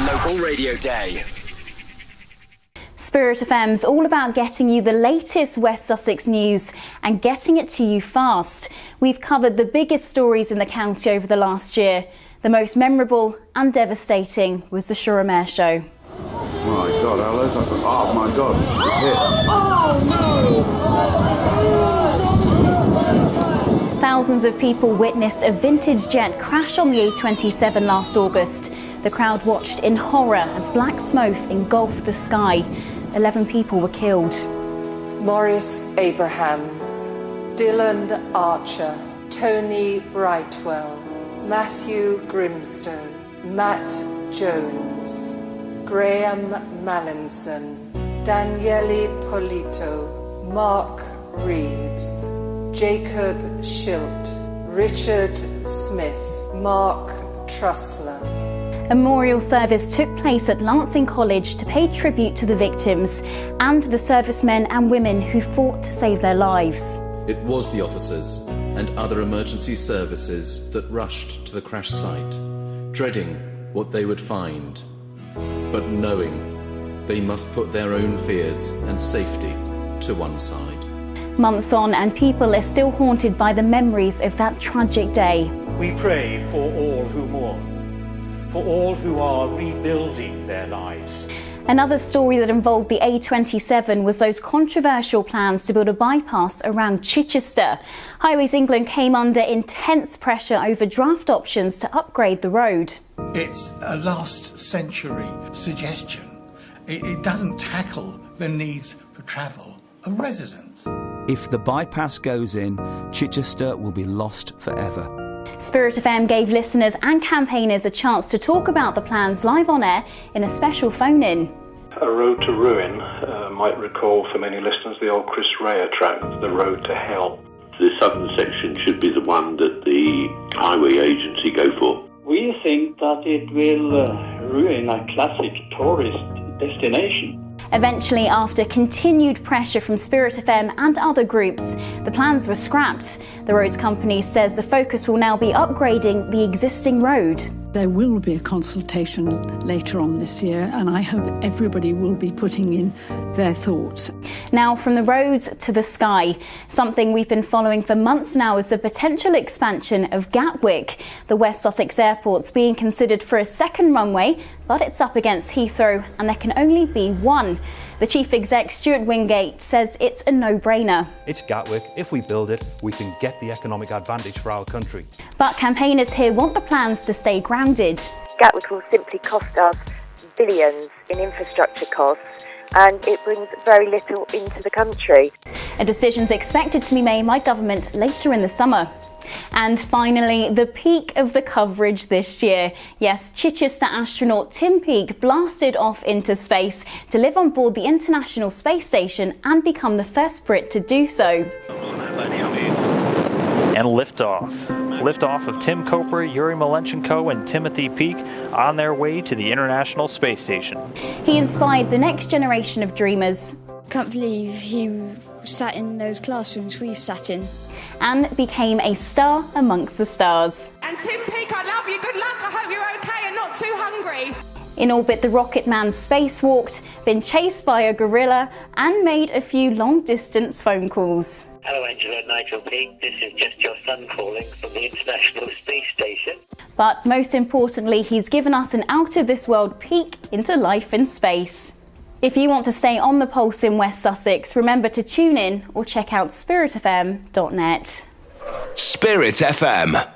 Local Radio Day. Spirit FM's all about getting you the latest West Sussex news and getting it to you fast. We've covered the biggest stories in the county over the last year. The most memorable and devastating was the Shuramair show. My God, Alice, oh my God, it's hit. Oh no! Thousands of people witnessed a vintage jet crash on the A27 last August. The crowd watched in horror as black smoke engulfed the sky. 11 people were killed. Maurice Abrahams, Dylan Archer, Tony Brightwell, Matthew Grimstone, Matt Jones, Graham Mallinson, Daniele Polito, Mark Reeves, Jacob Schilt, Richard Smith, Mark Trussler. A memorial service took place at Lancing College to pay tribute to the victims and the servicemen and women who fought to save their lives. It was the officers and other emergency services that rushed to the crash site, dreading what they would find, but knowing they must put their own fears and safety to one side. Months on, and people are still haunted by the memories of that tragic day. We pray for all who mourn, for all who are rebuilding their lives. Another story that involved the A27 was those controversial plans to build a bypass around Chichester. Highways England came under intense pressure over draft options to upgrade the road. It's a last century suggestion. It doesn't tackle the needs for travel of residents. If the bypass goes in, Chichester will be lost forever. Spirit FM gave listeners and campaigners a chance to talk about the plans live on air in a special phone-in. A road to ruin might recall for many listeners the old Chris Rea track, The Road to Hell. The southern section should be the one that the highway agency go for. We think that it will ruin a classic tourist destination. Eventually, after continued pressure from Spirit FM and other groups, the plans were scrapped. The roads company says the focus will now be upgrading the existing road. There will be a consultation later on this year, and I hope everybody will be putting in their thoughts. Now, from the roads to the sky, something we've been following for months now is the potential expansion of Gatwick. The West Sussex Airport's being considered for a second runway, but it's up against Heathrow and there can only be one. The chief exec, Stuart Wingate, says it's a no-brainer. It's Gatwick. If we build it, we can get the economic advantage for our country. But campaigners here want the plans to stay grounded. Gatwick will simply cost us billions in infrastructure costs, and it brings very little into the country. A decision's expected to be made by government later in the summer. And finally, the peak of the coverage this year. Yes, Chichester astronaut Tim Peake blasted off into space to live on board the International Space Station and become the first Brit to do so. And liftoff. Liftoff of Tim Koper, Yuri Malenchenko and Timothy Peake on their way to the International Space Station. He inspired the next generation of dreamers. Can't believe he sat in those classrooms we've sat in. And became a star amongst the stars. And Tim Peake, I love you. Good luck. I hope you're okay and not too hungry. In orbit, the rocket man spacewalked, been chased by a gorilla, and made a few long-distance phone calls. Hello, Angela and Nigel Peake. This is just your son calling from the International Space Station. But most importantly, he's given us an out-of-this-world peek into life in space. If you want to stay on the pulse in West Sussex, remember to tune in or check out spiritfm.net. Spirit FM.